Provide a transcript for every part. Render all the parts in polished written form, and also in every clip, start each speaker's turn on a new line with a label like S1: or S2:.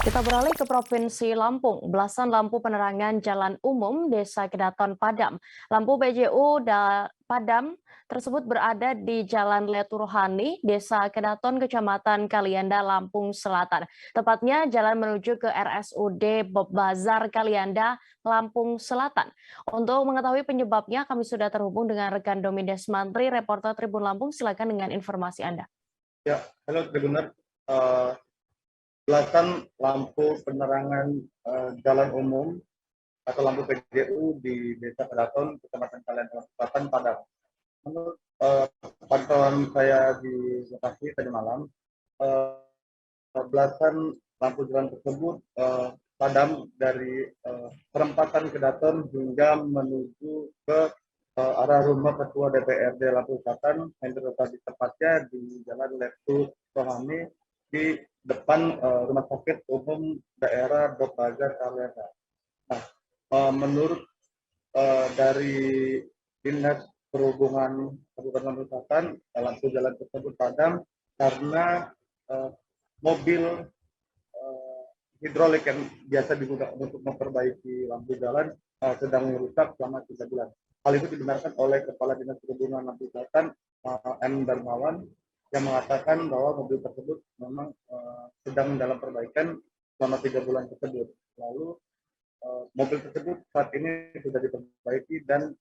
S1: Kita beralih ke Provinsi Lampung. Belasan lampu penerangan jalan umum Desa Kedaton Padam. Lampu BJU Padam tersebut berada di Jalan Leturohani, Desa Kedaton, Kecamatan Kalianda, Lampung Selatan. Tepatnya jalan menuju ke RSUD Bob Bazar Kalianda, Lampung Selatan. Untuk mengetahui penyebabnya, kami sudah terhubung dengan rekan Domi Desmantri, reporter Tribun Lampung. Silakan dengan informasi Anda.
S2: Ya, halo Tribuners. Belasan lampu penerangan jalan umum atau lampu PJU di Desa Kedaton, Kecamatan Kalianda Selatan, Padang. Menurut pantauan saya di lokasi tadi malam, belasan lampu jalan tersebut padam dari perempatan Kedaton hingga menuju ke arah rumah Ketua DPRD Lampung Selatan yang terletak di tepatnya di Jalan Letu Rohani di depan Rumah Sakit Umum Daerah Bob Bazar Kalianda. Nah, menurut dari Dinas Perhubungan Kabupaten Lampung Selatan, lampu jalan tersebut padam karena mobil hidrolik yang biasa digunakan untuk memperbaiki lampu jalan sedang rusak selama 3 bulan. Hal itu dibenarkan oleh Kepala Dinas Perhubungan Lampung Selatan, M. Darmawan, yang mengatakan bahwa mobil tersebut memang sedang dalam perbaikan selama 3 bulan tersebut. Lalu mobil tersebut saat ini sudah diperbaiki dan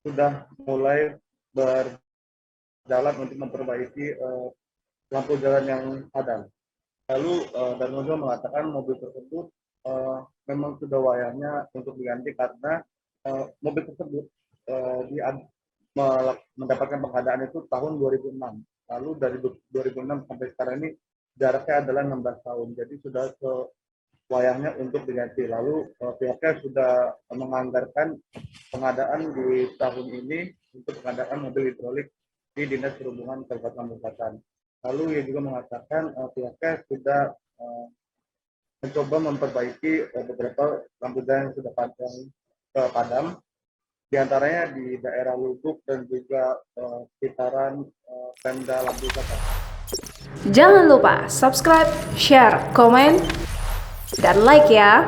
S2: sudah mulai berjalan untuk memperbaiki lampu jalan yang padam. Lalu Darmono mengatakan mobil tersebut memang sudah wayangnya untuk diganti karena mobil tersebut mendapatkan pengadaan itu tahun 2006. Lalu dari 2006 sampai sekarang ini jaraknya adalah 16 tahun. Jadi sudah wayangnya untuk diganti. Lalu pihaknya sudah menganggarkan pengadaan di tahun ini untuk pengadaan mobil hidrolik di Dinas Perhubungan Kabupaten Lampung Selatan. Lalu ia juga mengatakan pihaknya sudah mencoba memperbaiki beberapa lampu jalan yang sudah padam, di antaranya di daerah Lubuk dan juga sekitaran Pemda Lampung Selatan.
S3: Jangan lupa subscribe, share, komen, dan like ya.